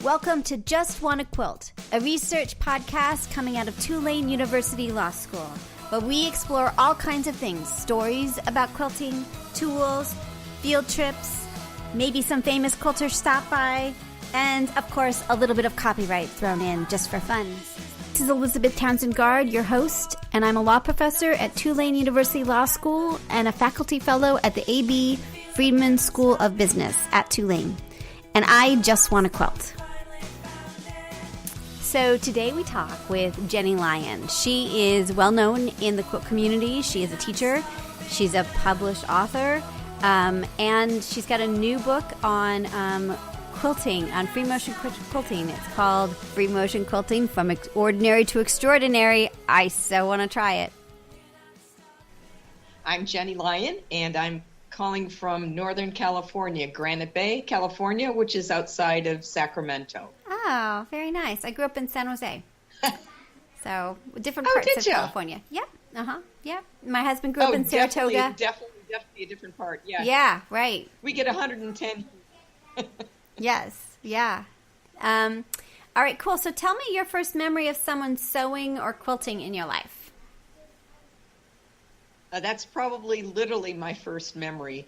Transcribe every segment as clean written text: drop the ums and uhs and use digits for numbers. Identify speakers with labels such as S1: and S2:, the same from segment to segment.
S1: Welcome to JustWannaQuilt, a research podcast coming out of Tulane University Law School, where we explore all kinds of things, stories about quilting, tools, field trips, maybe some famous quilters stop by, and, of course, a little bit of copyright thrown in just for fun. This is Elizabeth Townsend-Gard, your host, and I'm a law professor at Tulane University Law School and a faculty fellow at the A.B. Friedman School of Business at Tulane. And I just want to quilt. So today we talk with Jenny Lyon. She is well known in the quilt community. She is a teacher. She's a published author. And she's got a new book on quilting, on free motion quilting. It's called Free Motion Quilting from Ordinary to Extraordinary. I so want to try it.
S2: I'm Jenny Lyon, and I'm calling from Northern California, Granite Bay, California, which is outside of Sacramento.
S1: Oh, very nice. I grew up in San Jose. So, different parts of California. Yep. Yep. My husband grew up in Saratoga.
S2: Definitely a different part. Yeah.
S1: Yeah, right.
S2: We get 110.
S1: Yes. Yeah. All right, cool. So tell me your first memory of someone sewing or quilting in your life.
S2: That's probably literally my first memory.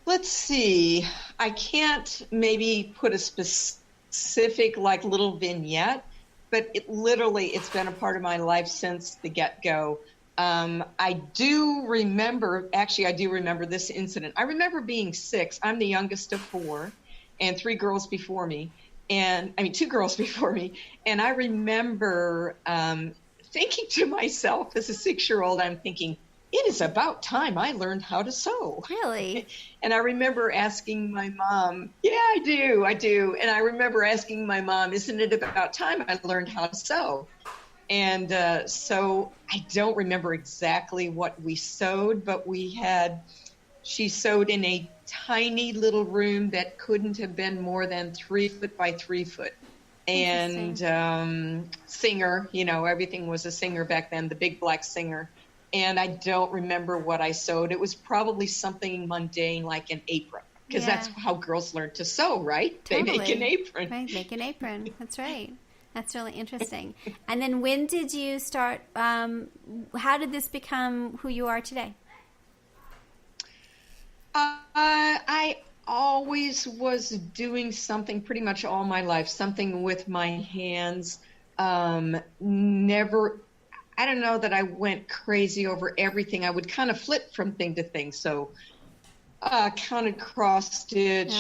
S2: Let's see. I can't maybe put a specific little vignette, but it's been a part of my life since the get-go. I do remember this incident. I remember being 6. I'm the youngest of 4 and 3 girls before me. 2 girls before me. And I remember thinking to myself as a 6-year-old, I'm thinking, it is about time I learned how to sew.
S1: Really?
S2: And I remember asking my mom, yeah, I do. And I remember asking my mom, isn't it about time I learned how to sew? And so I don't remember exactly what we sewed, but she sewed in a tiny little room that couldn't have been more than 3 foot by 3 foot. And Singer, everything was a Singer back then, the big black Singer. And I don't remember what I sewed. It was probably something mundane like an apron, because that's how girls learn to sew, right?
S1: Totally.
S2: They make an apron.
S1: Right, make an apron. That's right. That's really interesting. And then when did you start, how did this become who you are today?
S2: I always was doing something pretty much all my life, something with my hands. Never, I don't know that I went crazy over everything. I would kind of flip from thing to thing. So counted cross stitch,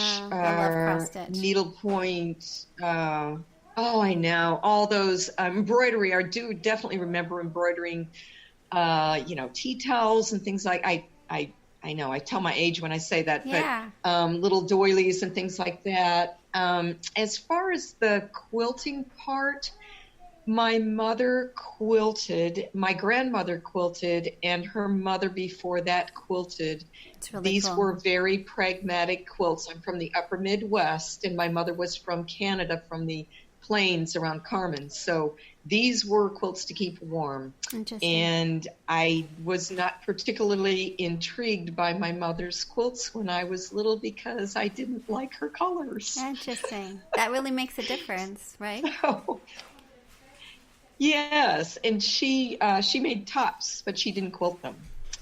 S2: needlepoint, I know all those embroidery. I do definitely remember embroidering, tea towels and things like I know I tell my age when I say that, but little doilies and things like that. As far as the quilting part, my mother quilted, my grandmother quilted, and her mother before that quilted. Really These were very pragmatic quilts. I'm from the upper Midwest, and my mother was from Canada, from the plains around Carmen. So these were quilts to keep warm. And I was not particularly intrigued by my mother's quilts when I was little because I didn't like her colors.
S1: Interesting. That really makes a difference, right?
S2: So, yes. And she made tops, but she didn't quilt them.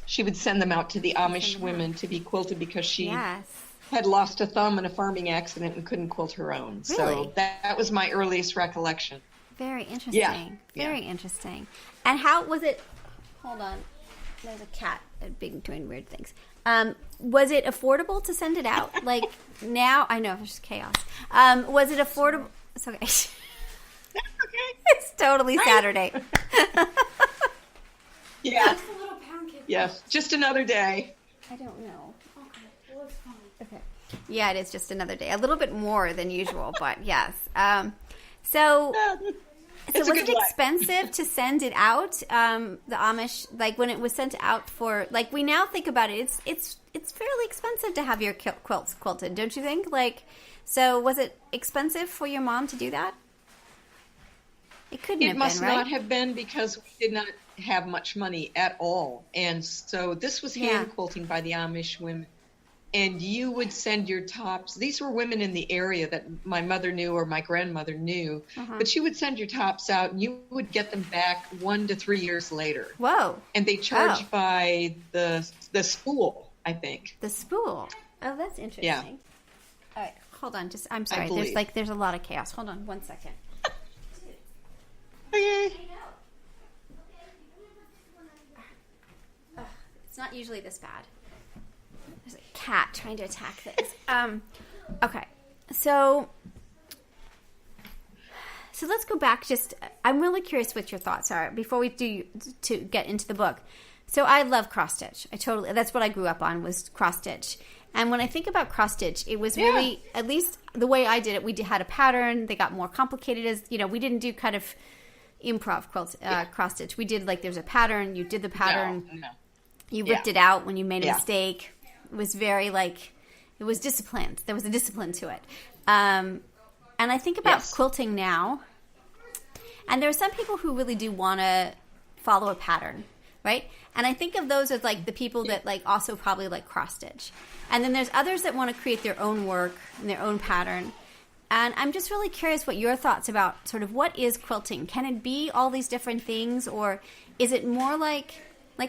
S2: She would send them out to the Amish women to be quilted because she had lost a thumb in a farming accident and couldn't quilt her own.
S1: Really?
S2: So that was my earliest recollection.
S1: Very interesting. Very interesting. And how was it? Hold on. There's a cat doing weird things. Was it affordable to send it out? Like now, I know, there's chaos. Was it affordable? It's okay.
S2: Okay.
S1: It's totally Saturday.
S2: Yeah. Yes. Just another day.
S1: I don't know. Okay. Well, it's fine. Okay. Yeah, it is just another day. A little bit more than usual, but yes. So was it expensive to send it out? The Amish, when it was sent out for, we now think about it, it's fairly expensive to have your quilts quilted, don't you think? So was it expensive for your mom to do that? It couldn't have been, right? It must
S2: not have been because we did not have much money at all. And so this was hand quilting by the Amish women. and you would send your tops. These were women in the area that my mother knew or my grandmother knew, but she would send your tops out and you would get them back 1 to 3 years later.
S1: Whoa.
S2: And they charge by the spool, I think.
S1: The spool. Oh, that's interesting.
S2: Yeah.
S1: All right, hold on. I'm sorry. There's a lot of chaos. Hold on 1 second.
S2: Okay.
S1: It's not usually this bad. There's a cat trying to attack this. Okay, so let's go back. I'm really curious what your thoughts are before we do to get into the book. So I love cross stitch. That's what I grew up on, was cross stitch. And when I think about cross stitch, it was really, at least the way I did it, had a pattern. They got more complicated as, we didn't do kind of improv cross stitch. We did there's a pattern. You did the pattern.
S2: No.
S1: You ripped it out when you made a mistake. It was very it was disciplined. There was a discipline to it. And I think about quilting now. And there are some people who really do want to follow a pattern, right? And I think of those as the people that also probably cross stitch. And then there's others that want to create their own work and their own pattern. And I'm just really curious what your thoughts about sort of what is quilting. Can it be all these different things, or is it more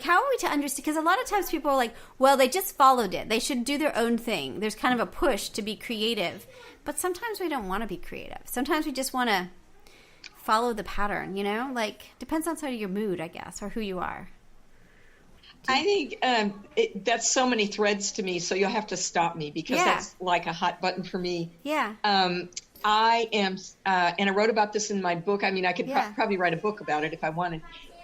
S1: how are we to understand? Because a lot of times people are well, they just followed it. They should do their own thing. There's kind of a push to be creative. But sometimes we don't want to be creative. Sometimes we just want to follow the pattern, depends on sort of your mood, I guess, or who you are.
S2: I think that's so many threads to me, so you'll have to stop me because that's like a hot button for me.
S1: Yeah.
S2: I am, and I wrote about this in my book. I mean, I could probably write a book about it if I wanted,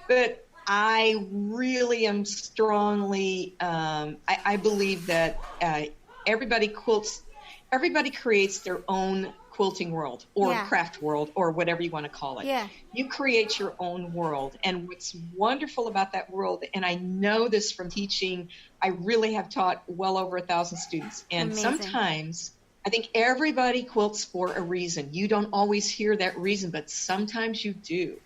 S2: but I really am strongly, I believe that everybody creates their own quilting world or craft world or whatever you want to call it.
S1: Yeah.
S2: You create your own world. And what's wonderful about that world, and I know this from teaching, I really have taught well over 1,000 students. And
S1: Amazing.
S2: Sometimes I think everybody quilts for a reason. You don't always hear that reason, but sometimes you do.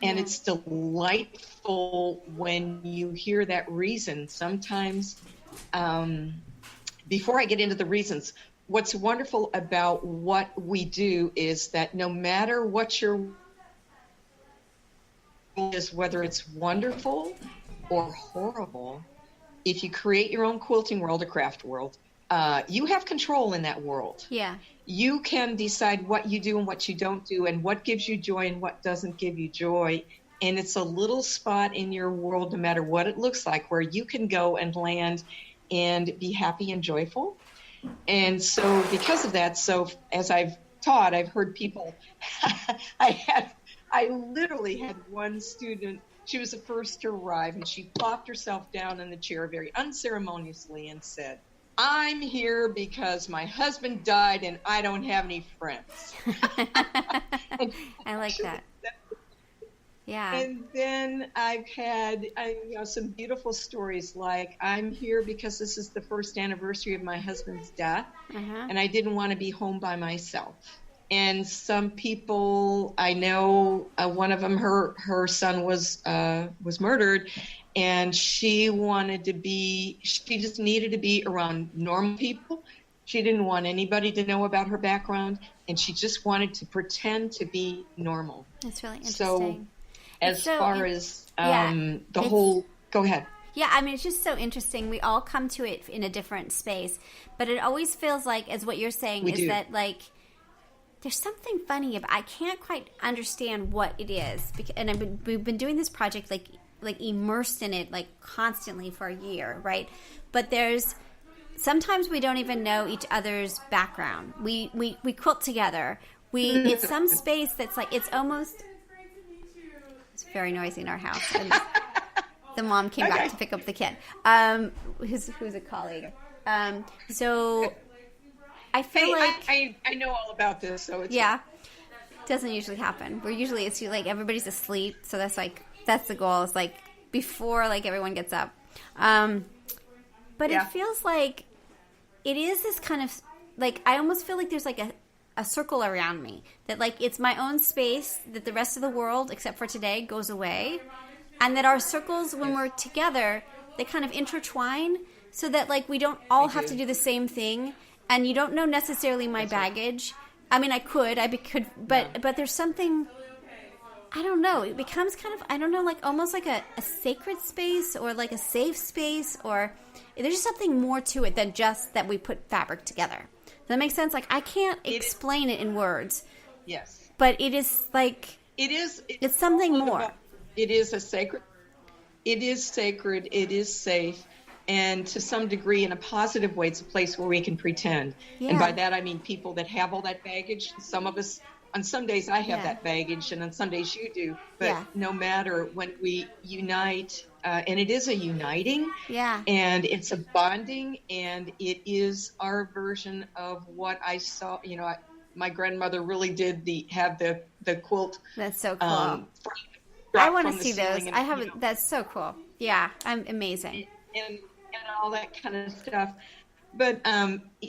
S2: And it's delightful when you hear that reason. Sometimes, before I get into the reasons, what's wonderful about what we do is that no matter what your is, whether it's wonderful or horrible, if you create your own quilting world or craft world, you have control in that world.
S1: Yeah.
S2: You can decide what you do and what you don't do and what gives you joy and what doesn't give you joy. And it's a little spot in your world, no matter what it looks like, where you can go and land and be happy and joyful. And so because of that, so as I've taught, I've heard people, I literally had one student, she was the first to arrive, and she plopped herself down in the chair very unceremoniously and said, "I'm here because my husband died and I don't have any friends."
S1: I like that. Yeah.
S2: And then I've had some beautiful stories like, "I'm here because this is the first anniversary of my husband's death, and I didn't want to be home by myself." And some people, I know one of them, her son was murdered, and she just needed to be around normal people. She didn't want anybody to know about her background, and she just wanted to pretend to be normal.
S1: That's really interesting.
S2: So go ahead.
S1: Yeah, I mean, it's just so interesting. We all come to it in a different space, but it always feels like, as what you're saying, that there's something funny about, I can't quite understand what it is, and we've been doing this project immersed in it constantly for a year, right? But sometimes we don't even know each other's background. We quilt together. It's some space that's it's almost. It's very noisy in our house. And the mom came back to pick up the kid, who's a colleague. So I feel
S2: I know all about this. So it's
S1: it doesn't usually happen. It's everybody's asleep. So that's the goal. It's before everyone gets up. But it feels like it is this kind of I almost feel like there's a circle around me that it's my own space, that the rest of the world except for today goes away, and that our circles, when we're together, they kind of intertwine. so that like we don't all have to do the same thing, and you don't know necessarily my baggage. I mean, I could, but there's something, I don't know, it becomes kind of, I don't know, like almost like a sacred space or like a safe space, or there's just something more to it than just that we put fabric together. Does that make sense? Like I can't explain it in words.
S2: Yes.
S1: But it is like, it's something more.
S2: It is sacred, it is safe. And to some degree, in a positive way, it's a place where we can pretend. Yeah. And by that, I mean people that have all that baggage. Some of us, on some days I have that baggage, and on some days you do. But no matter, when we unite, and it is a uniting, and it's a bonding, and it is our version of what I saw. You know, my grandmother really did have the quilt. That's so cool.
S1: I want to see those. I haven't. You know, that's so cool. Yeah, I'm amazing.
S2: And all that kind of stuff. But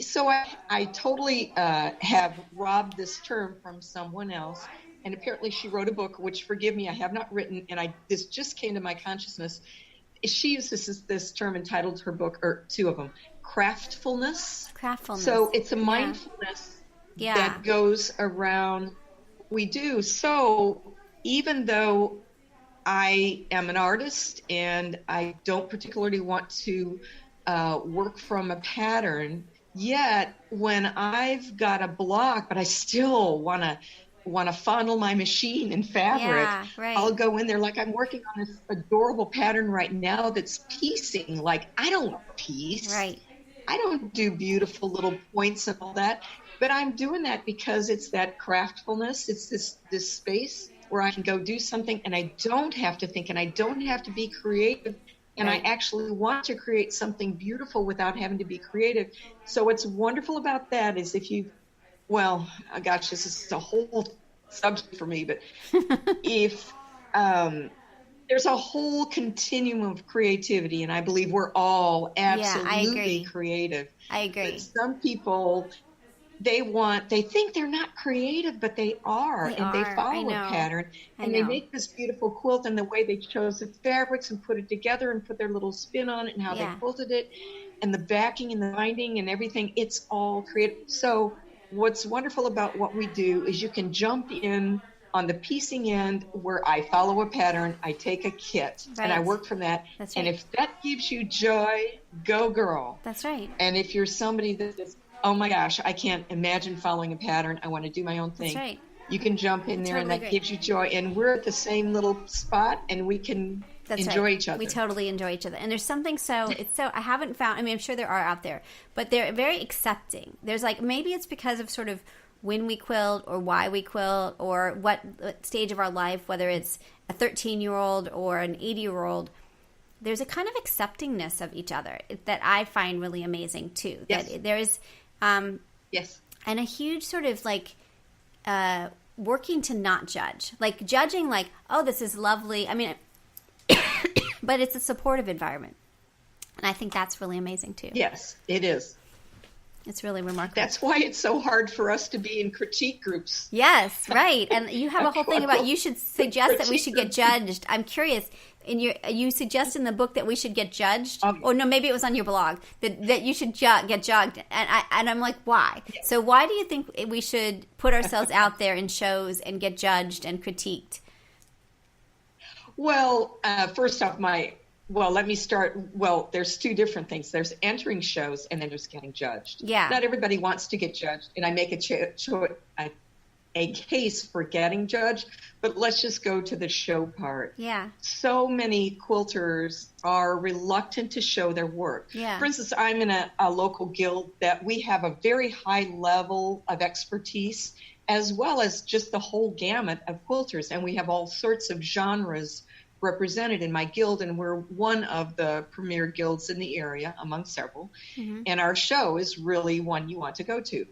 S2: so I totally have robbed this term from someone else, and apparently she wrote a book, which, forgive me, I have not written, and this just came to my consciousness. She uses this term entitled her book, or two of them, craftfulness. So it's a mindfulness that goes around we do. So even though I am an artist and I don't particularly want to work from a pattern, yet when I've got a block, but I still want to fondle my machine in fabric, I'll go in there. Like I'm working on this adorable pattern right now that's piecing. Like I don't piece. Right. I don't do beautiful little points and all that, but I'm doing that because it's that craftfulness. It's this space where I can go do something and I don't have to think and I don't have to be creative, and I actually want to create something beautiful without having to be creative. So what's wonderful about that is this is a whole subject for me, but if there's a whole continuum of creativity, and I believe we're all absolutely creative.
S1: I agree.
S2: But some people, they think they're not creative, but they are. They follow a pattern, and they make this beautiful quilt, and the way they chose the fabrics and put it together and put their little spin on it and how they quilted it, and the backing and the binding and everything, it's all creative. So what's wonderful about what we do is you can jump in on the piecing end where I follow a pattern, I take a kit, and I work from that. That's right. And if that gives you joy, go girl.
S1: That's right.
S2: And if you're somebody that is, oh my gosh, I can't imagine following a pattern, I want to do my own thing. That's right. You can jump in there, and that gives you joy. And we're at the same little spot, and we can enjoy each other.
S1: We totally enjoy each other. And there's something I haven't found, I mean, I'm sure there are out there, but they're very accepting. There's like, maybe it's because of sort of when we quilt or why we quilt or what stage of our life, whether it's a 13-year-old or an 80-year-old, there's a kind of acceptingness of each other that I find really amazing too. Yes. That there is,
S2: yes,
S1: and a huge sort of like working to not judge, like judging, like, oh, this is lovely. I mean, but it's a supportive environment, and I think that's really amazing too.
S2: Yes, it is.
S1: It's really remarkable.
S2: That's why it's so hard for us to be in critique groups.
S1: Yes, right. And you have a whole thing about you should suggest that we should get judged. I'm curious. You suggest in the book that we should get judged, or no, maybe it was on your blog that you should get judged. And I'm like, why? Yes. So why do you think we should put ourselves out there in shows and get judged and critiqued?
S2: Well, first off, let me start. Well, there's two different things. There's entering shows, and then there's getting judged. Yeah. Not everybody wants to get judged, and I make a case for getting judged, but let's just go to the show part.
S1: Yeah.
S2: So many quilters are reluctant to show their work.
S1: Yeah.
S2: For instance, I'm in a local guild that we have a very high level of expertise, as well as just the whole gamut of quilters, and we have all sorts of genres represented in my guild, and we're one of the premier guilds in the area among several. Mm-hmm. And our show is really one you want to go to.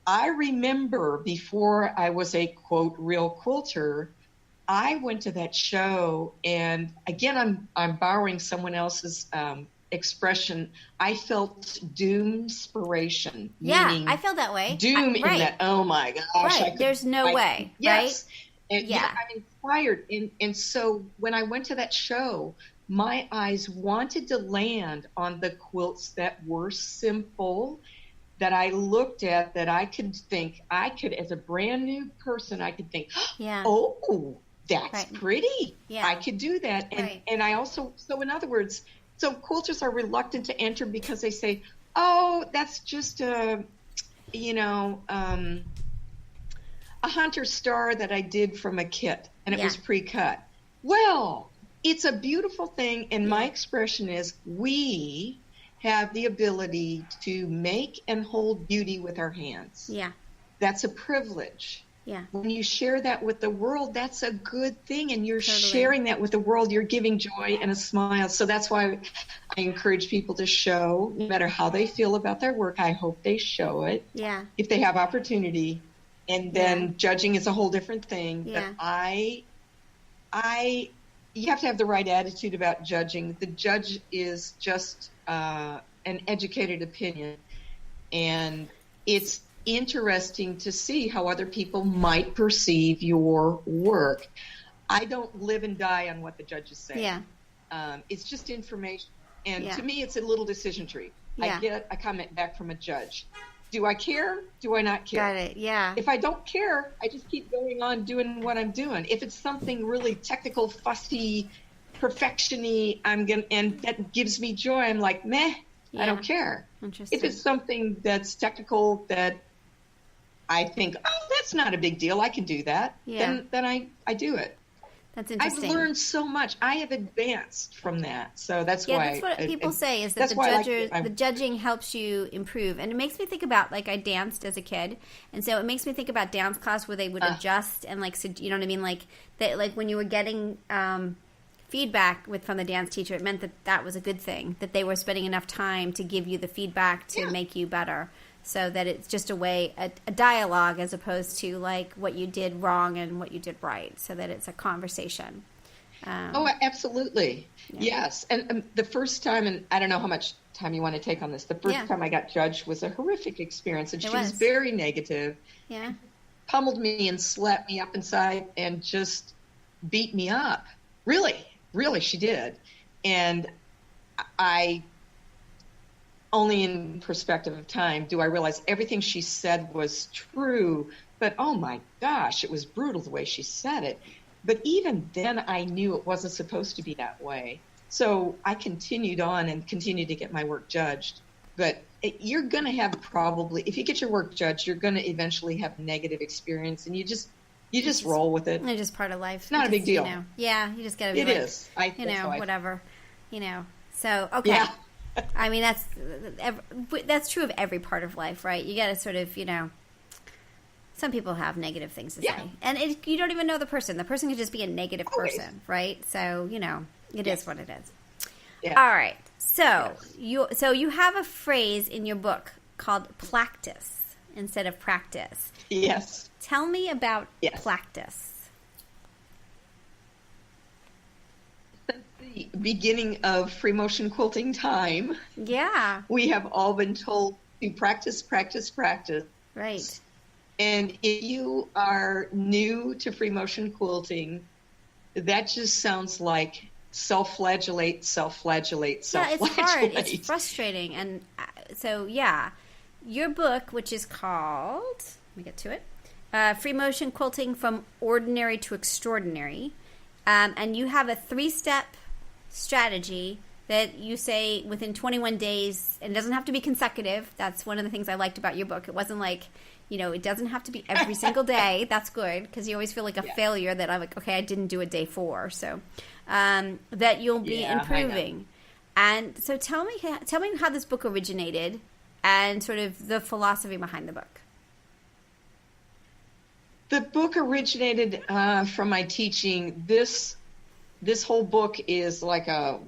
S2: I remember before I was a quote real quilter, I went to that show, and again I'm borrowing someone else's expression. I felt doom-spiration.
S1: Yeah, I felt that way.
S2: Doom in that, oh my gosh.
S1: Right. There's no way,
S2: yes.
S1: Right?
S2: And, I'm inspired. And so when I went to that show, my eyes wanted to land on the quilts that were simple, that I looked at, that I could think, as a brand new person, I could think,
S1: Yeah.
S2: oh, that's
S1: Right.
S2: pretty.
S1: Yeah.
S2: I could do that. And,
S1: Right.
S2: and I also, so in other words, so quilters are reluctant to enter because they say, oh, that's just a hunter star that I did from a kit, and it
S1: Yeah.
S2: was pre-cut. Well, it's a beautiful thing, and my expression is, we have the ability to make and hold beauty with our hands.
S1: Yeah.
S2: That's a privilege.
S1: Yeah.
S2: When you share that with the world, that's a good thing, and you're
S1: Totally.
S2: sharing that with the world. You're giving joy and a smile. So that's why I encourage people to show, no matter how they feel about their work. I hope they show it.
S1: Yeah.
S2: If they have opportunity. And then judging is a whole different thing.
S1: Yeah.
S2: But you have to have the right attitude about judging. The judge is just an educated opinion, and it's interesting to see how other people might perceive your work. I don't live and die on what the judges say.
S1: Yeah.
S2: It's just information, and
S1: Yeah.
S2: to me, it's a little decision tree.
S1: Yeah.
S2: I get a comment back from a judge. Do I care? Do I not care?
S1: Got it. Yeah.
S2: If I don't care, I just keep going on doing what I'm doing. If it's something really technical, fussy, perfection-y, and that gives me joy, I'm like, meh,
S1: Yeah.
S2: I don't care.
S1: Interesting.
S2: If it's something that's technical that I think, oh, that's not a big deal, I can do that,
S1: Yeah.
S2: then I do it.
S1: That's
S2: I've
S1: interesting.
S2: learned so much. I have advanced from that. So that's
S1: Yeah,
S2: why.
S1: that's what people say, is that
S2: that's why I like
S1: the judging helps you improve. And it makes me think about, like, I danced as a kid. And so it makes me think about dance class where they would adjust and, like, so, you know what I mean? Like, when you were getting feedback from the dance teacher, it meant that was a good thing, that they were spending enough time to give you the feedback to make you better. So that it's just a dialogue as opposed to, like, what you did wrong and what you did right. So that it's a conversation.
S2: Absolutely. Yeah. Yes. And the first time, and I don't know how much time you want to take on this, the first time I got judged was a horrific experience. And she was very negative. Yeah. Pummeled me and slapped me up inside and just beat me up. Really, she did. And I... only in perspective of time do I realize everything she said was true, but oh my gosh, it was brutal the way she said it. But even then I knew it wasn't supposed to be that way. So I continued on and continued to get my work judged. But you're going to have probably, if you get your work judged, you're going to eventually have negative experience, and you just roll with it.
S1: It's just part of life.
S2: It's not a big deal.
S1: Yeah, you just got to be
S2: is.
S1: Whatever. So, okay. Yeah. I mean, that's true of every part of life, right? You got to sort of, some people have negative things to say. And you don't even know the person. The person could just be a negative person, right? So, it is what it is. Yeah. All right. So, you have a phrase in your book called practice instead of practice.
S2: Yes.
S1: Tell me about practice.
S2: The beginning of free motion quilting time, we have all been told to practice.
S1: Right.
S2: And if you are new to free motion quilting, that just sounds like self-flagellate.
S1: Yeah, it's hard. It's frustrating. And so, your book, which is called, let me get to it, Free Motion Quilting from Ordinary to Extraordinary. And you have a 3-step strategy that you say within 21 days, and it doesn't have to be consecutive. That's one of the things I liked about your book. It wasn't like, it doesn't have to be every single day. That's good, because you always feel like a failure that I'm like, okay, I didn't do it day 4. So that you'll be improving. And so tell me how this book originated and sort of the philosophy behind the book.
S2: The book originated from my teaching. This whole book is like a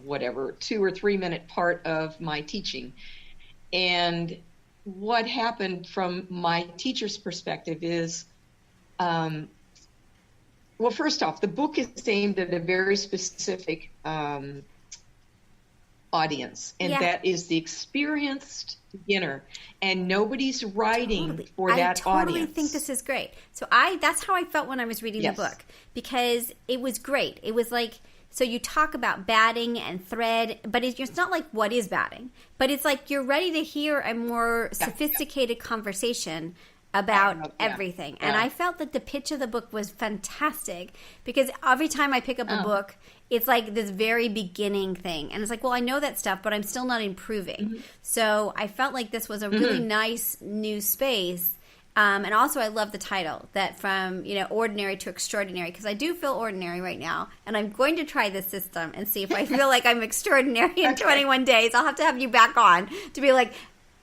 S2: 2 or 3 minute part of my teaching. And what happened from my teacher's perspective is, first off, the book is aimed at a very specific audience, and that is the experienced beginner, and nobody's writing for that audience. I totally
S1: think this is great. So that's how I felt when I was reading the book, because it was great. It was like So you talk about batting and thread, but it's not like what is batting, but it's like you're ready to hear a more sophisticated conversation about everything. And I felt that the pitch of the book was fantastic, because every time I pick up a book, it's like this very beginning thing. And it's like, well, I know that stuff, but I'm still not improving. So I felt like this was a really nice new space. And also I love the title, that from, ordinary to extraordinary, because I do feel ordinary right now. And I'm going to try this system and see if I feel like I'm extraordinary in 21 days. I'll have to have you back on to be like,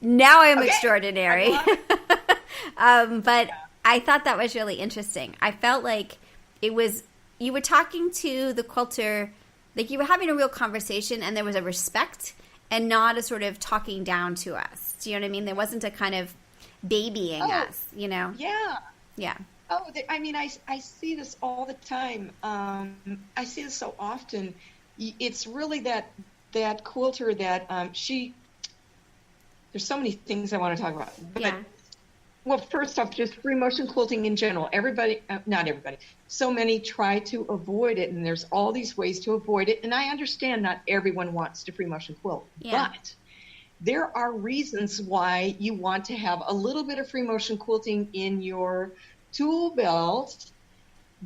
S1: now I'm extraordinary. But I thought that was really interesting. I felt like you were talking to the quilter, like you were having a real conversation, and there was a respect and not a sort of talking down to us. Do you know what I mean? There wasn't a kind of babying us, Yeah. Yeah.
S2: Oh, I see this all the time. I see this so often. It's really that quilter that there's so many things I want to talk about. But, well, first off, just free motion quilting in general. Everybody, not everybody, so many try to avoid it, and there's all these ways to avoid it. And I understand not everyone wants to free motion quilt, but there are reasons why you want to have a little bit of free motion quilting in your tool belt,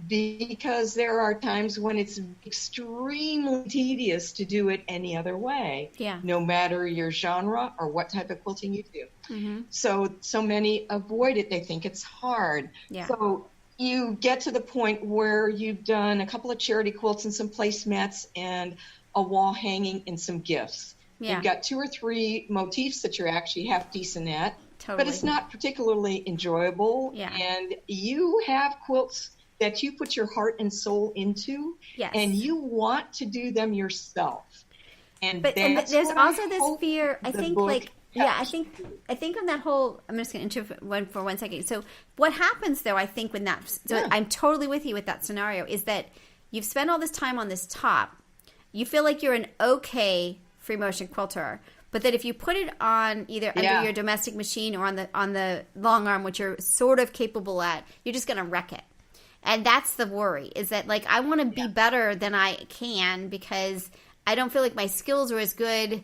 S2: because there are times when it's extremely tedious to do it any other way, no matter your genre or what type of quilting you do. So many avoid it. They think it's hard. So you get to the point where you've done a couple of charity quilts and some placemats and a wall hanging and some gifts. You've got 2 or 3 motifs that you're actually half decent at, but it's not particularly enjoyable. And you have quilts that you put your heart and soul into, and you want to do them yourself. And
S1: there's also this fear, I think, I think on that whole, I'm just going to interrupt for 1 second. So what happens, though, I think, when I'm totally with you with that scenario, is that you've spent all this time on this top, you feel like you're an okay free motion quilter, but that if you put it on either under your domestic machine or on the long arm, which you're sort of capable at, you're just going to wreck it. And that's the worry, is that, like, I want to be better than I can, because I don't feel like my skills are as good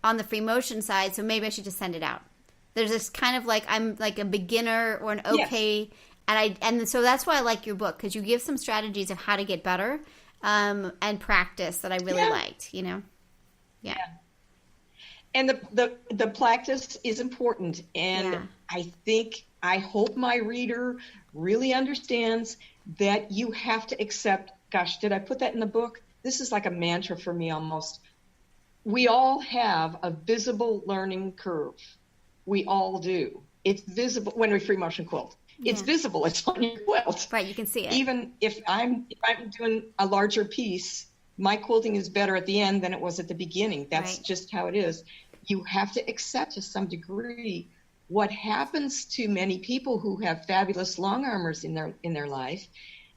S1: on the free motion side, so maybe I should just send it out. There's this kind of like, I'm like a beginner or an okay, and so that's why I like your book, because you give some strategies of how to get better and practice that I really liked,
S2: And the practice is important, and I hope my reader really understands that you have to accept, gosh, did I put that in the book? This is like a mantra for me almost. We all have a visible learning curve. We all do. It's visible when we free motion quilt. It's visible. It's on your quilt.
S1: Right, you can see it.
S2: Even if I'm doing a larger piece, my quilting is better at the end than it was at the beginning. That's just how it is. You have to accept to some degree. What happens to many people who have fabulous long armors in their life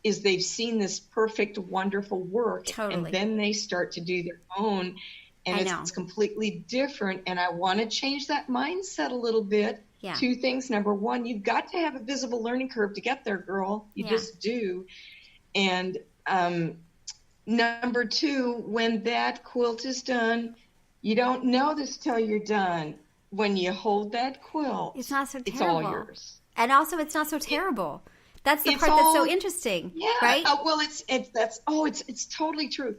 S2: is they've seen this perfect, wonderful work, and then they start to do their own, and it's completely different. And I want to change that mindset a little bit. 2 things. Number 1, you've got to have a visible learning curve to get there, girl. You just do. And number 2, when that quilt is done, you don't know this till you're done. When you hold that quilt,
S1: it's not so terrible.
S2: It's all yours.
S1: And also, it's not so terrible. That's the part that's so interesting, right?
S2: Well, it's totally true.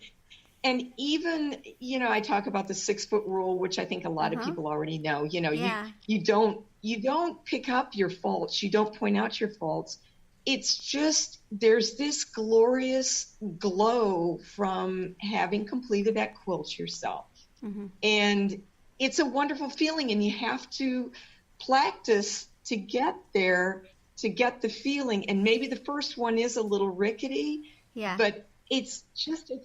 S2: And even, I talk about the 6-foot rule, which I think a lot of people already know. You don't pick up your faults. You don't point out your faults. It's just, there's this glorious glow from having completed that quilt yourself. And it's a wonderful feeling, and you have to practice to get there, to get the feeling. And maybe the first one is a little rickety, but it's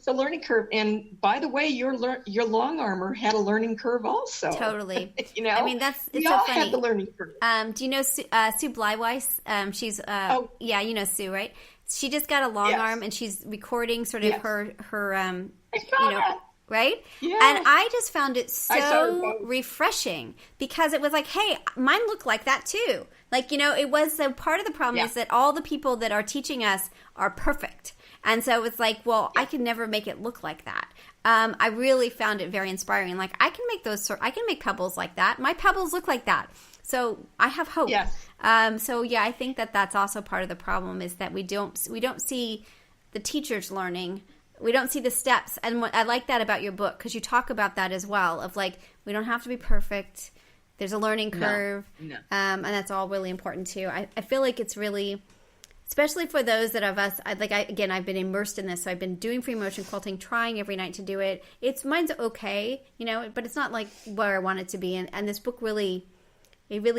S2: a learning curve. And by the way, your long armor had a learning curve also.
S1: Totally.
S2: I mean, we all had the learning curve.
S1: Do you know Sue Bleiweiss? She's you know Sue, right? She just got a long arm, and she's recording sort of her right?
S2: Yeah.
S1: And I just found it
S2: saw
S1: so
S2: both.
S1: refreshing because it was like, hey, mine look like that too. Like, it was, so part of the problem is that all the people that are teaching us are perfect. And so it's like, well, I can never make it look like that. I really found it very inspiring. Like, I can make I can make pebbles like that. My pebbles look like that. So I have hope.
S2: Yes.
S1: So yeah, I think that that's also part of the problem is that we don't see the teachers learning. We don't see the steps. And what I like that about your book, because you talk about that as well, of like, we don't have to be perfect. There's a learning curve.
S2: No.
S1: And that's all really important too. I feel like it's really, especially for those that of us, I've been immersed in this. So I've been doing free motion quilting, trying every night to do it. Mine's okay, but it's not like where I want it to be. And this book really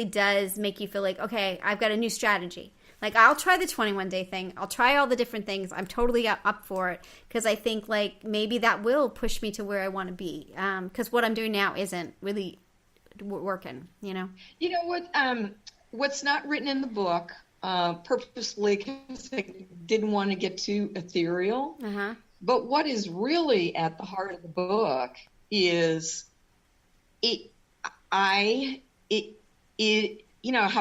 S1: does make you feel like, okay, I've got a new strategy. Like, I'll try the 21-day thing. I'll try all the different things. I'm totally up for it because I think, like, maybe that will push me to where I want to be. Because what I'm doing now isn't really working, You know
S2: what? What's not written in the book, purposely, because I didn't want to get too ethereal.
S1: Uh-huh.
S2: But what is really at the heart of the book is how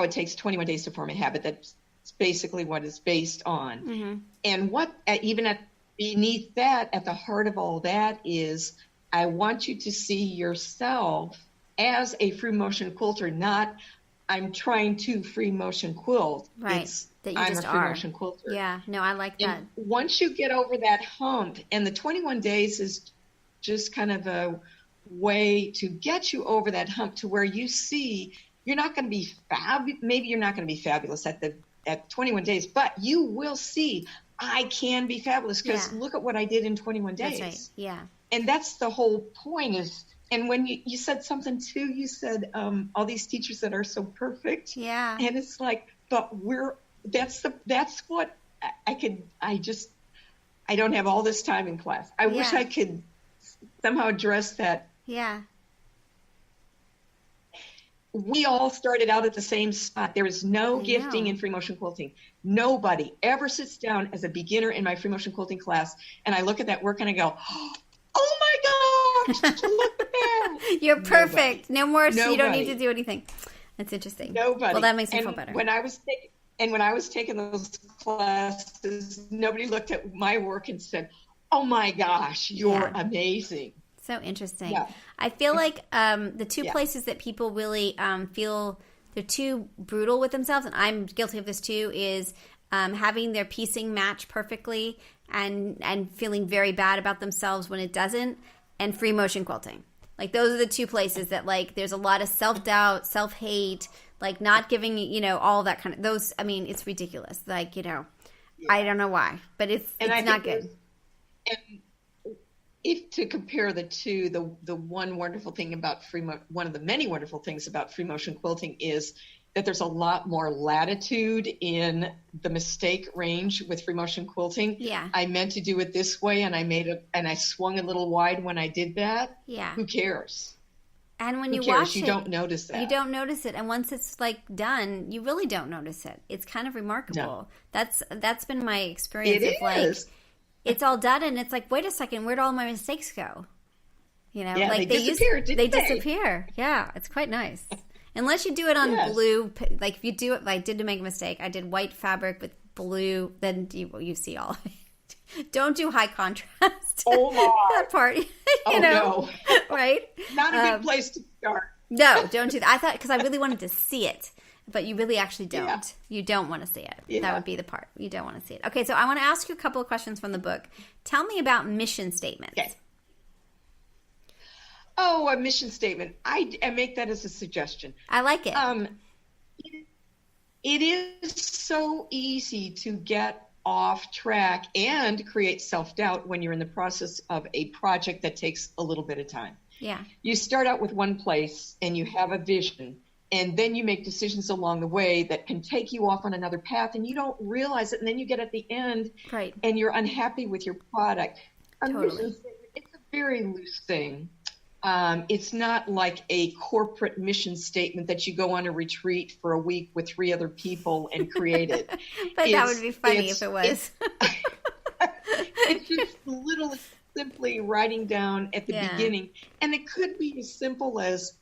S2: it takes 21 days to form a habit. That's basically what it's based on.
S1: Mm-hmm.
S2: And what, even beneath that, at the heart of all that is, I want you to see yourself as a free motion quilter, not I'm trying to free motion quilt.
S1: Right.
S2: I'm a free motion quilter.
S1: Yeah. No, I like that.
S2: And once you get over that hump, and the 21 days is just kind of a way to get you over that hump to where you see you're not going to be maybe you're not going to be fabulous at 21 days, but you will see I can be fabulous because look at what I did in 21 days.
S1: That's right. Yeah. And
S2: that's the whole point is, and when you said something too, you said all these teachers that are so perfect.
S1: Yeah.
S2: And it's like, but that's what I don't have all this time in class. I wish I could somehow address that.
S1: Yeah.
S2: We all started out at the same spot. There is no gifting in free motion quilting. Nobody ever sits down as a beginner in my free motion quilting class, and I look at that work and I go, oh my gosh, look at that.
S1: You're perfect.
S2: Nobody.
S1: No more, so you don't
S2: Nobody.
S1: need to do anything. That's interesting.
S2: Nobody.
S1: Well, that makes me feel better.
S2: When I was taking those classes, nobody looked at my work and said, oh my gosh, you're amazing.
S1: So interesting.
S2: Yeah.
S1: I feel like the two places that people really feel they're too brutal with themselves, and I'm guilty of this too, is having their piecing match perfectly and feeling very bad about themselves when it doesn't, and free motion quilting. Like, those are the two places that, like, there's a lot of self-doubt, self-hate, like not giving, all that kind of, those, I mean, it's ridiculous. Like, I don't know why, but it's not good.
S2: And if to compare the two, the one wonderful thing about one of the many wonderful things about free motion quilting is that there's a lot more latitude in the mistake range with free motion quilting.
S1: Yeah.
S2: I meant to do it this way, and I swung a little wide when I did that.
S1: Yeah.
S2: Who cares?
S1: And when you
S2: watch
S1: watch
S2: you don't notice that.
S1: You don't notice it, and once it's like done, you really don't notice it. It's kind of remarkable.
S2: No.
S1: That's been my experience.
S2: It is.
S1: It's all done, and it's like, wait a second, where'd all my mistakes go?
S2: Yeah,
S1: like
S2: they disappear.
S1: They disappear. Yeah, it's quite nice. Unless you do it on blue, like if you do it, I did make a mistake. I did white fabric with blue, then you see all of it. Don't do high contrast.
S2: Oh my!
S1: That part,
S2: no.
S1: Right?
S2: Not a good place to start.
S1: No, don't do that. I thought, because I really wanted to see it. But you really actually don't. Yeah. You don't want to see it. Yeah. That would be the part. You don't want to see it. Okay, so I want to ask you a couple of questions from the book. Tell me about mission statements.
S2: Okay. Oh, a mission statement. I make that as a suggestion.
S1: I like it.
S2: It is so easy to get off track and create self-doubt when you're in the process of a project that takes a little bit of time.
S1: Yeah.
S2: You start out with one place and you have a vision. And then you make decisions along the way that can take you off on another path, and you don't realize it. And then you get at the end,
S1: right,
S2: and you're unhappy with your product.
S1: Totally.
S2: It's a very loose thing. It's not like a corporate mission statement that you go on a retreat for a week with 3 other people and create it.
S1: But that would be funny if it was.
S2: It's just little simply writing down at the beginning. And it could be as simple as,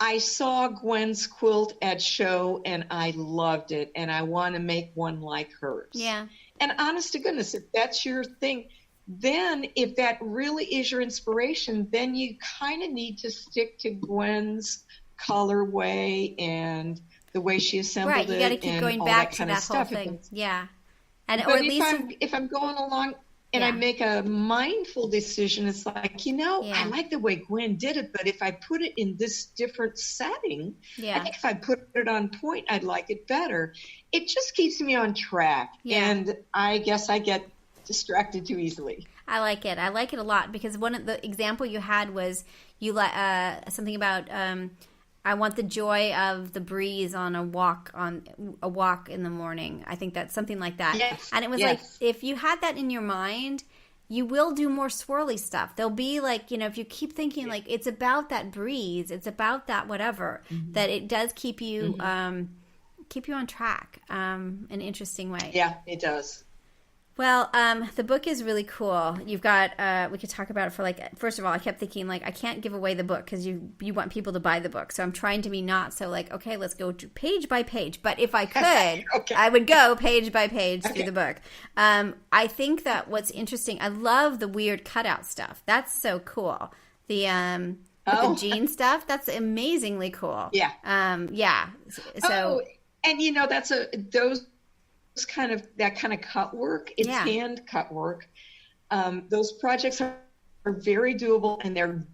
S2: I saw Gwen's quilt at show and I loved it and I want to make one like hers.
S1: Yeah.
S2: And honest to goodness, if that's your thing, then if that really is your inspiration, then you kind of need to stick to Gwen's colorway and the way she assembled it.
S1: Right, you got to keep going back to that whole thing. Yeah. And
S2: but if I'm going along and I make a mindful decision, it's like, I like the way Gwen did it, but if I put it in this different setting, I think if I put it on point, I'd like it better. It just keeps me on track. Yeah. And I guess I get distracted too easily.
S1: I like it. I like it a lot because one of the example you had was something about I want the joy of the breeze on a walk in the morning. I think that's something like that.
S2: Yes.
S1: And it was like, if you had that in your mind, you will do more swirly stuff. There'll be like, if you keep thinking like it's about that breeze, it's about that whatever, that it does keep you on track in an interesting way.
S2: Yeah, it does.
S1: Well, the book is really cool. You've got, we could talk about it for first of all, I kept thinking I can't give away the book because you want people to buy the book. So I'm trying to be not so okay, let's go page by page. But if I could, I would go page by page through the book. I think that what's interesting, I love the weird cutout stuff. That's so cool. The jean stuff, that's amazingly cool.
S2: Yeah.
S1: So,
S2: and that kind of cut work, it's hand cut work. Those projects are very doable and they're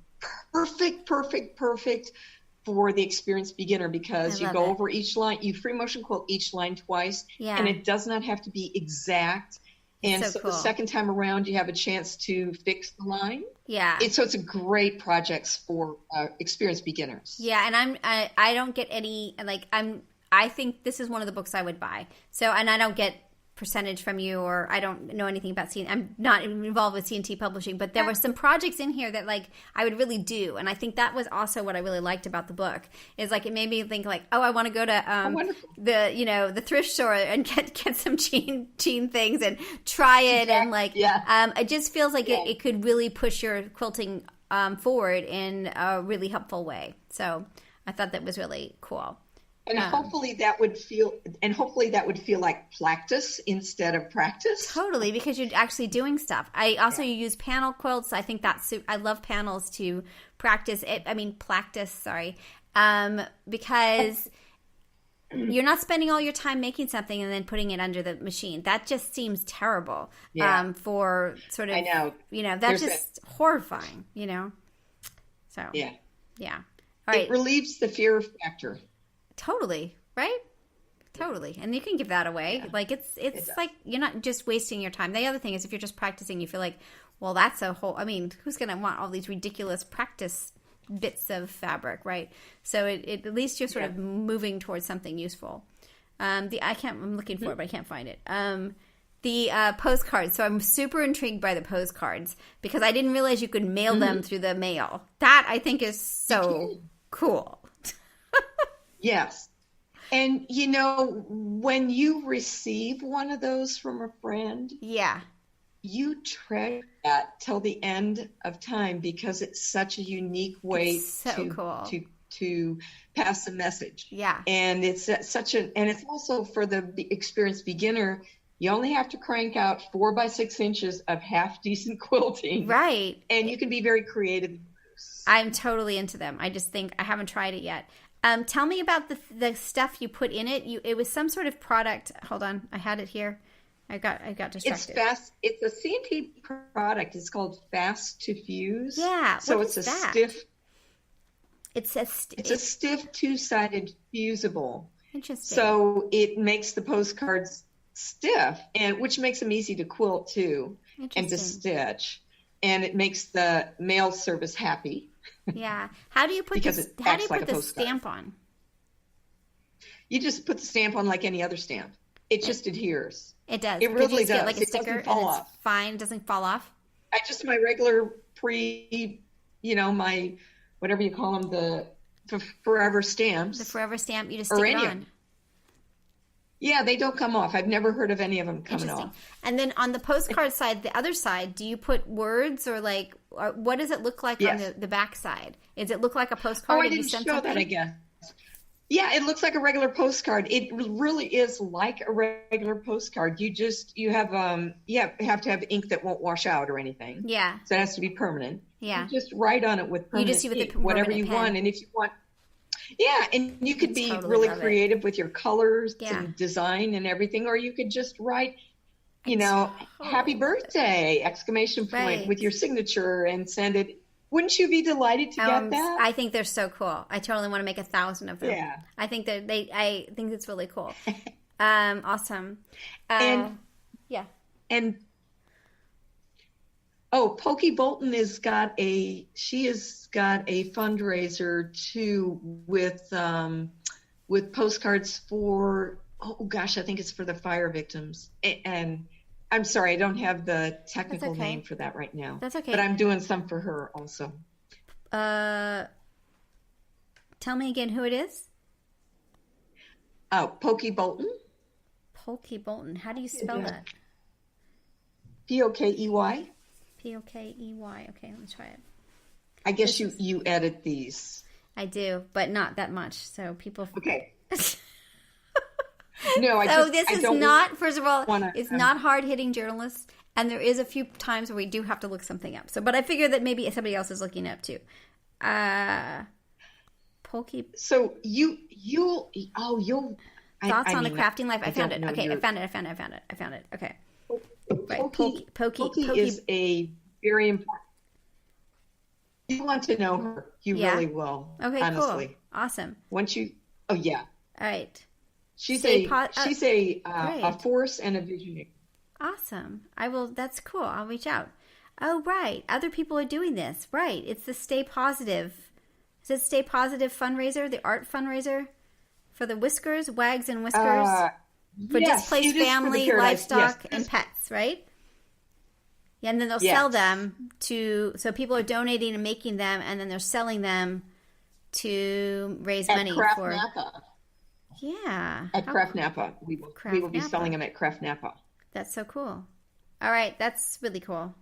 S2: perfect for the experienced beginner because you go over each line, you free motion quilt each line twice, and it does not have to be exact. And so cool. The second time around, you have a chance to fix the line.
S1: Yeah.
S2: So it's a great project for experienced beginners.
S1: Yeah, and I don't get any I think this is one of the books I would buy. So, and I don't get percentage from you, or I don't know anything about C. I'm not involved with C&T Publishing, but there were some projects in here that I would really do, and I think that was also what I really liked about the book. Is it made me think I want to go to the thrift store and get some jean things and try it, and it just feels like it could really push your quilting forward in a really helpful way. So I thought that was really cool.
S2: And hopefully that would feel like practice instead of practice.
S1: Totally, because you're actually doing stuff. You use panel quilts. I think I love panels to practice it. Because you're not spending all your time making something and then putting it under the machine. That just seems terrible.
S2: Yeah.
S1: For sort of,
S2: I know.
S1: That's just horrifying. So
S2: yeah.
S1: All right.
S2: It relieves the fear factor.
S1: Totally, right? Totally. And you can give that away. Yeah. It's you're not just wasting your time. The other thing is if you're just practicing, you feel well, that's who's going to want all these ridiculous practice bits of fabric, right? So at least you're sort of moving towards something useful. I'm looking for it, but I can't find it. The postcards. So I'm super intrigued by the postcards because I didn't realize you could mail them through the mail. That I think is so cool.
S2: Yes. And, when you receive one of those from a friend, you treasure that till the end of time because it's such a unique way to pass a message.
S1: Yeah.
S2: And it's and it's also for the experienced beginner, you only have to crank out 4 by 6 inches of half decent quilting.
S1: Right.
S2: And you can be very creative.
S1: I'm totally into them. I just think I haven't tried it yet. Tell me about the stuff you put in it. It was some sort of product. Hold on, I had it here. I got distracted.
S2: It's a C&T product. It's called Fast to Fuse.
S1: Yeah.
S2: So
S1: it's
S2: stiff.
S1: It's
S2: a stiff 2-sided fusible.
S1: Interesting.
S2: So it makes the postcards stiff, and which makes them easy to quilt too, and to stitch, and it makes the mail service happy.
S1: Yeah. How do you put the stamp on?
S2: You just put the stamp on like any other stamp. It just adheres.
S1: It does.
S2: It really does.
S1: Get a sticker and it's fine. It doesn't fall off.
S2: I just my regular my whatever you call them, the forever stamps.
S1: The forever stamp. You just stick it on.
S2: Yeah, they don't come off. I've never heard of any of them coming
S1: Interesting.
S2: off.
S1: And then on the postcard side, the other side, do you put words or what does it look like on
S2: Yes.
S1: the back side? Does it look like a
S2: Oh,
S1: postcard
S2: I
S1: and you
S2: didn't
S1: send
S2: show
S1: something?
S2: that, I guess. Yeah, it looks like a regular postcard. It really is like a regular postcard. You have to have ink that won't wash out or anything.
S1: Yeah.
S2: So it has to be permanent.
S1: Yeah.
S2: You just write on it with permanent
S1: just with
S2: ink,
S1: the
S2: whatever
S1: permanent
S2: you
S1: pen.
S2: want. And if you want, yeah, and you could be
S1: Totally
S2: really
S1: love it.
S2: creative with your colors
S1: Yeah.
S2: and design and everything, or you could just write, happy birthday, exclamation point
S1: Right.
S2: with your signature and send it. Wouldn't you be delighted to get that?
S1: I think they're so cool. I totally want to make 1,000 of them.
S2: Yeah.
S1: I think I think it's really cool. Awesome. Yeah.
S2: And Pokey Bolton has got a fundraiser too with postcards for, I think it's for the fire victims. And I'm sorry, I don't have the technical
S1: okay.
S2: name for that right now.
S1: That's okay.
S2: But I'm doing some for her also.
S1: Tell me again who it is.
S2: Oh, Pokey Bolton.
S1: Pokey Bolton. How do you spell that?
S2: Pokey.
S1: Pokey. Okay, let me try it.
S2: I guess you edit these.
S1: I do, but not that much. So people.
S2: Okay. No,
S1: First of all, it's not hard-hitting journalists, and there is a few times where we do have to look something up. So, but I figure that maybe somebody else is looking up too. Pokey.
S2: So you'll.
S1: Thoughts on a crafting life. I found it. Okay, I found it. Okay. Right. Pokey
S2: is a very important. You want to know her, you really will.
S1: Okay,
S2: honestly.
S1: Cool. Awesome.
S2: Once you, yeah.
S1: All right.
S2: She's a force and a visionary.
S1: Awesome. That's cool. I'll reach out. Oh, right. Other people are doing this. Right. It's the Stay Positive. Is it Stay Positive fundraiser, the art fundraiser for the whiskers, wags and whiskers? For displaced family, livestock, and pets, right? Yeah, and then they'll sell them so people are donating and making them, and then they're selling them to raise money for
S2: Napa.
S1: Yeah.
S2: At Craft Napa. We will be selling them at Craft Napa.
S1: That's so cool. All right, that's really cool.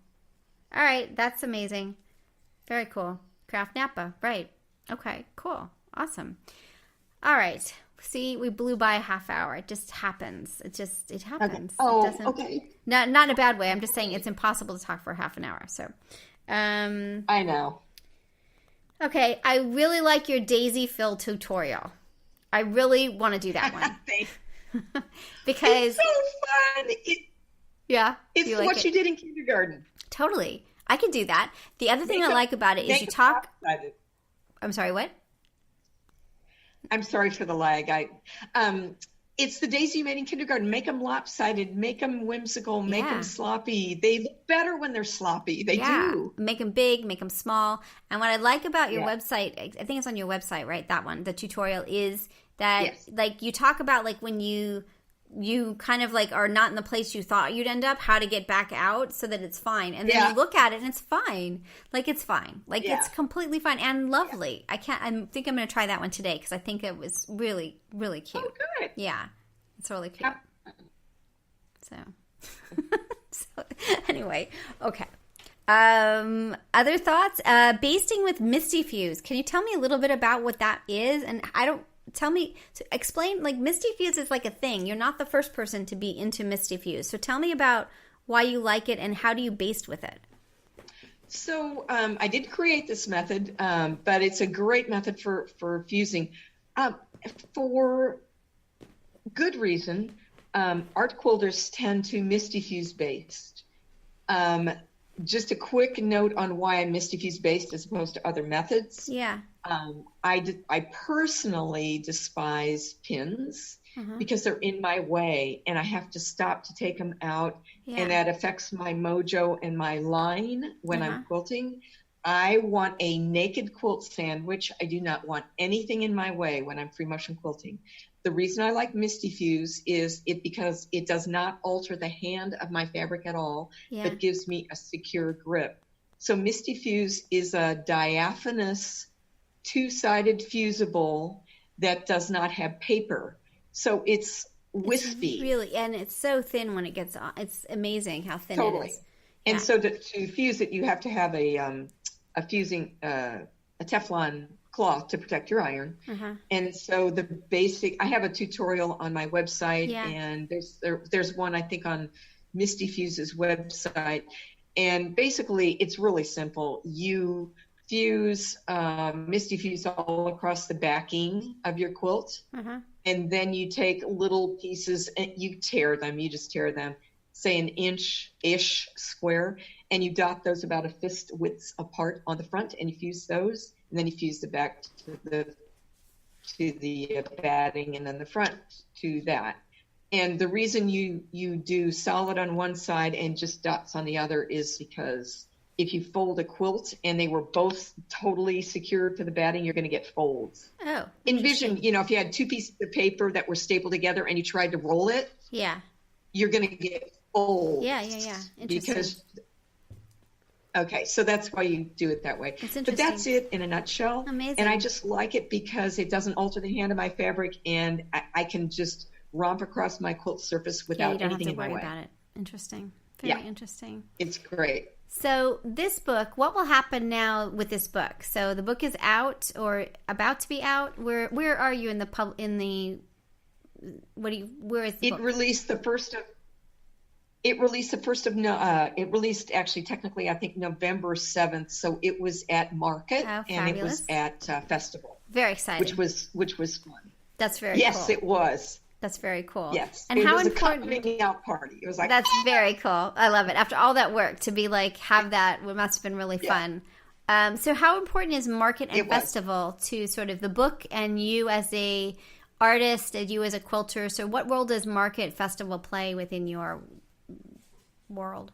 S1: All right, that's amazing. Very cool. Craft Napa, right. Okay, cool. Awesome. All right. See, we blew by a half hour. It just happens. It happens.
S2: Okay. Oh, okay.
S1: Not in a bad way. I'm just saying it's impossible to talk for half an hour. So,
S2: I know.
S1: Okay, I really like your daisy fill tutorial. I really want to do that one. Because
S2: it's so fun. It's what you did in kindergarten.
S1: Totally. I can do that. The other thing I like about it is you talk. I'm sorry, what?
S2: I'm sorry for the lag. It's the daisy you made in kindergarten. Make them lopsided. Make them whimsical. Make them sloppy. They look better when they're sloppy. They do.
S1: Make them big. Make them small. And what I like about your website, I think it's on your website, right? That one, the tutorial, is that like you talk about like when you kind of like are not in the place you thought you'd end up, how to get back out so that it's fine. And then you look at it and it's fine. Like it's fine. Like it's completely fine and lovely. I think I'm going to try that one today because I think it was really, really cute.
S2: Oh, good.
S1: Yeah. It's really cute. So anyway, okay. Other thoughts? Basting with Misty Fuse. Can you tell me a little bit about what that is? And explain, like Misty Fuse is like a thing. You're not the first person to be into Misty Fuse. So tell me about why you like it and how do you baste with it?
S2: So I did create this method, but it's a great method for fusing. For good reason, art quilters tend to Misty Fuse based. Just a quick note on why I Misty Fuse based as opposed to other methods.
S1: Yeah.
S2: I personally despise pins because they're in my way and I have to stop to take them out, and that affects my mojo and my line when I'm quilting. I want a naked quilt sandwich. I do not want anything in my way when I'm free motion quilting. The reason I like Misty Fuse is because it does not alter the hand of my fabric at all, but gives me a secure grip. So Misty Fuse is a diaphanous, two-sided fusible that does not have paper. So it's wispy.
S1: Really, and it's so thin when it gets on. It's amazing how thin
S2: Totally.
S1: it is.
S2: And
S1: Yeah.
S2: so to fuse it, you have to have a fusing a Teflon cloth to protect your iron. And so the basic, I have a tutorial on my website, and there's one I think on Misty Fuse's website. And basically, it's really simple. You fuse Misty Fuse all across the backing of your quilt, and then you take little pieces and you tear them. You just tear them, say an inch-ish square, and you dot those about a fist width apart on the front, and you fuse those, and then you fuse the back to the batting, and then the front to that. And the reason you do solid on one side and just dots on the other is because if you fold a quilt and they were both totally secure to the batting, you're going to get folds.
S1: Oh.
S2: Envision, if you had two pieces of paper that were stapled together and you tried to roll it, you're going to get folds.
S1: Yeah. Interesting.
S2: Okay, so that's why you do it that way. But that's it in a nutshell.
S1: Amazing.
S2: And I just like it because it doesn't alter the hand of my fabric, and I can just romp across my quilt surface without anything in my way.
S1: You don't have to worry about it. Interesting. Very interesting.
S2: It's great.
S1: So this book, what will happen now with this book? So the book is out or about to be out. Where are you in the where is the book? It released
S2: actually technically I think November 7th. So it was at Market and it was at Festival.
S1: Very exciting.
S2: Which was fun.
S1: That's very cool.
S2: Yes, it was.
S1: That's very cool.
S2: Yes.
S1: And
S2: it
S1: how
S2: was
S1: important?
S2: A coming out party. It was like,
S1: that's very cool. I love it. After all that work to be like, have that, it must have been really fun. So how important is Market and Festival to sort of the book and you as a artist and you as a quilter? So what role does Market Festival play within your world?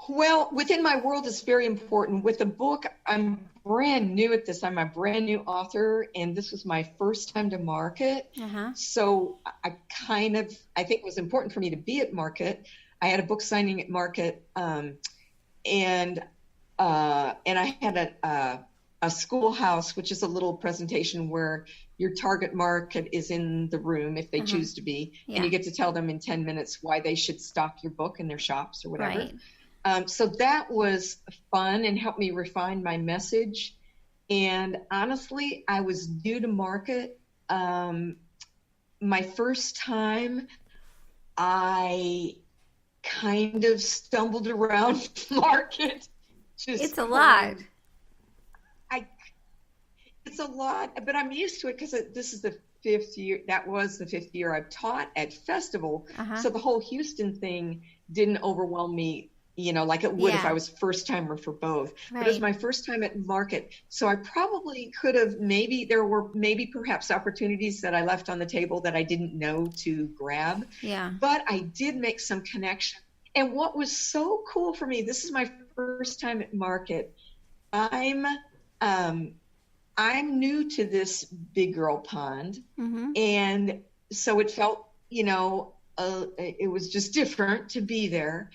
S2: Well, within my world, it's very important. With the book, I'm brand new at this. I'm a brand new author, and this was my first time to Market. So I think it was important for me to be at Market. I had a book signing at Market, and I had a schoolhouse, which is a little presentation where your target market is in the room if they choose to be, and you get to tell them in 10 minutes why they should stock your book in their shops or whatever.
S1: Right.
S2: So that was fun and helped me refine my message. And honestly, I was new to Market. My first time, I kind of stumbled around Market.
S1: It's a lot.
S2: It's a lot, but I'm used to it because this is the 5th year. That was the 5th year I've taught at Festival. So the whole Houston thing didn't overwhelm me, like it would if I was first timer for both. But it was my first time at Market. So I probably could have, there were perhaps opportunities that I left on the table that I didn't know to grab.
S1: Yeah.
S2: But I did make some connection. And what was so cool for me, this is my first time at Market. I'm new to this big girl pond. And so it felt, it was just different to be there.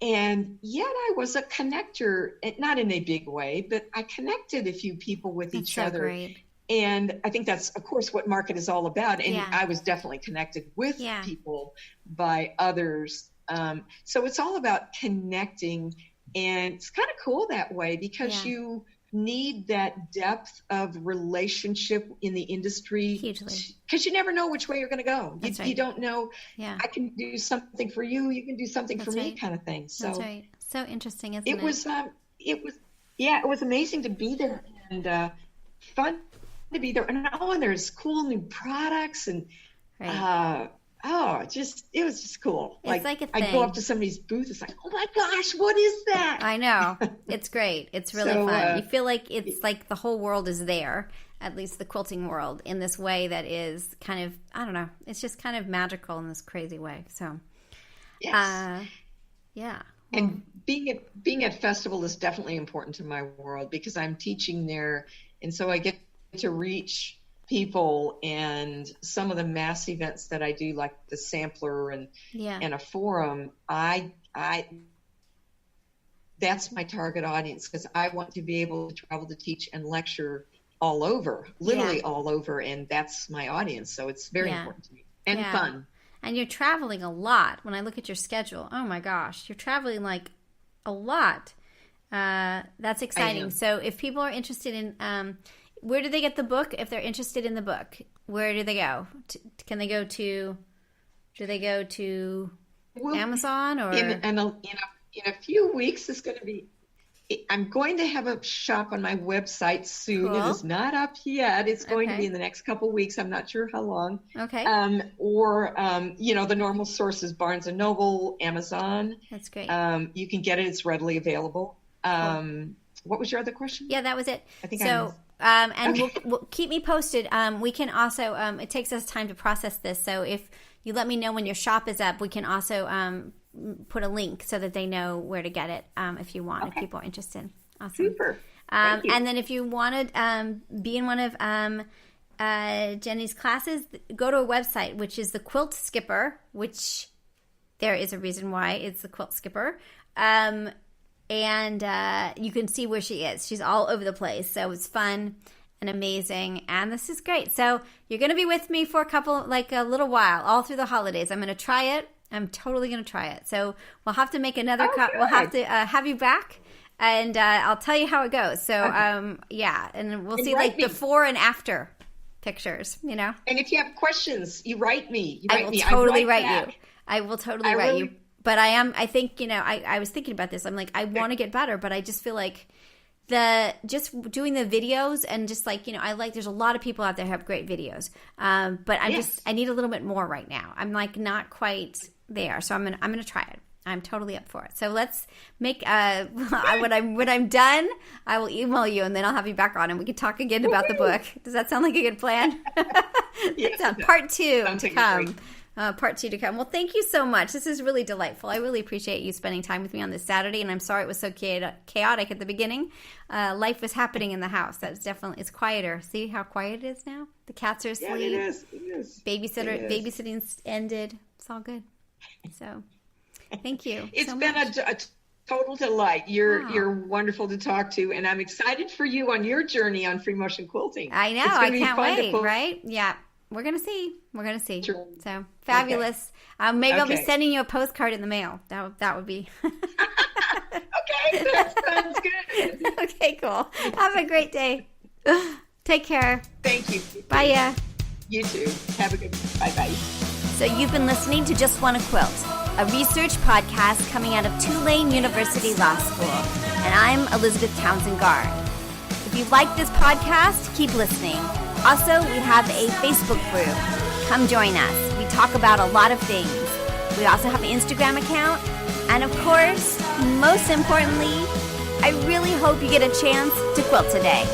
S2: And yet I was a connector, not in a big way, but I connected a few people with each other.
S1: Great.
S2: And I think that's, of course, what Market is all about. And I was definitely connected with people by others. So it's all about connecting. And it's kind of cool that way because you need that depth of relationship in the industry.
S1: Hugely.
S2: Because you never know which way you're going to go. You don't know, I can do something for you, you can do something for me kind of thing. So
S1: that's right. So interesting, isn't it?
S2: It was amazing to be there and fun to be there. And there's cool new products and it was just cool.
S1: It's like a thing.
S2: I go up to somebody's booth, it's like, oh my gosh, what is that?
S1: I know. It's great. It's really fun. You feel like it's like the whole world is there, at least the quilting world, in this way that is kind of, I don't know, it's just kind of magical in this crazy way. So,
S2: yes. And being at Festival is definitely important to my world because I'm teaching there, and so I get to reach people, and some of the mass events that I do, like the sampler and a forum, that's my target audience because I want to be able to travel to teach and lecture all over, literally all over, and that's my audience. So it's very important to me and fun.
S1: And you're traveling a lot. When I look at your schedule, oh my gosh, you're traveling like a lot. That's exciting. So if people are interested in, where do they get the book? If they're interested in the book, where do they go? Do they go to Amazon or?
S2: In a few weeks, I'm going to have a shop on my website soon. Cool. It is not up yet. It's going to be in the next couple of weeks. I'm not sure how long.
S1: Okay.
S2: The normal sources, Barnes & Noble, Amazon.
S1: That's great.
S2: You can get it. It's readily available.
S1: Cool.
S2: What was your other question?
S1: Yeah, that was it.
S2: I think
S1: so. We'll keep me posted. We can also, it takes us time to process this. So if you let me know when your shop is up, we can also put a link so that they know where to get it if you want, if people are interested. Awesome.
S2: Super. Thank you.
S1: And then if you want to be in one of Jenny's classes, go to a website, which is the Quilt Skipper, which there is a reason why it's the Quilt Skipper. And you can see where she is. She's all over the place. So it's fun and amazing. And this is great. So you're going to be with me for a little while, all through the holidays. I'm going to try it. I'm totally going to try it. So we'll have to make another cut. We'll have to have you back, and I'll tell you how it goes. So, and we'll see before and after pictures, And
S2: if you have questions, you write me.
S1: I will totally write you. I will totally write you. But I think, I was thinking about this. I'm like, I want to get better, but I just feel like just doing the videos and just there's a lot of people out there who have great videos. But I need a little bit more right now. I'm not quite there. So I'm going to try it. I'm totally up for it. So let's make, when I'm done, I will email you and then I'll have you back on and we can talk again about the book. Does that sound like a good plan? Part 2 to come. Part 2 to come. Well, thank you so much. This is really delightful. I really appreciate you spending time with me on this Saturday, and I'm sorry it was so chaotic at the beginning. Life was happening in the house. It's quieter. See how quiet it is now? The cats are asleep.
S2: Yeah, it is.
S1: Babysitting's ended. It's all good. So, thank you.
S2: It's been a total delight. You're wonderful to talk to, and I'm excited for you on your journey on free motion quilting.
S1: I know. I can't wait. Right? Yeah. We're going to see.
S2: Sure.
S1: So, fabulous. Okay. Maybe I'll be sending you a postcard in the mail. That would be.
S2: Okay, that sounds good.
S1: Okay, cool. Have a great day. Take care.
S2: Thank you.
S1: Bye.
S2: You too. Have a good bye-bye.
S1: So you've been listening to Just Wanna Quilt, a research podcast coming out of Tulane University Law School. And I'm Elizabeth Townsend Gard. If you like this podcast, keep listening. Also, we have a Facebook group. Come join us. We talk about a lot of things. We also have an Instagram account. And of course, most importantly, I really hope you get a chance to quilt today.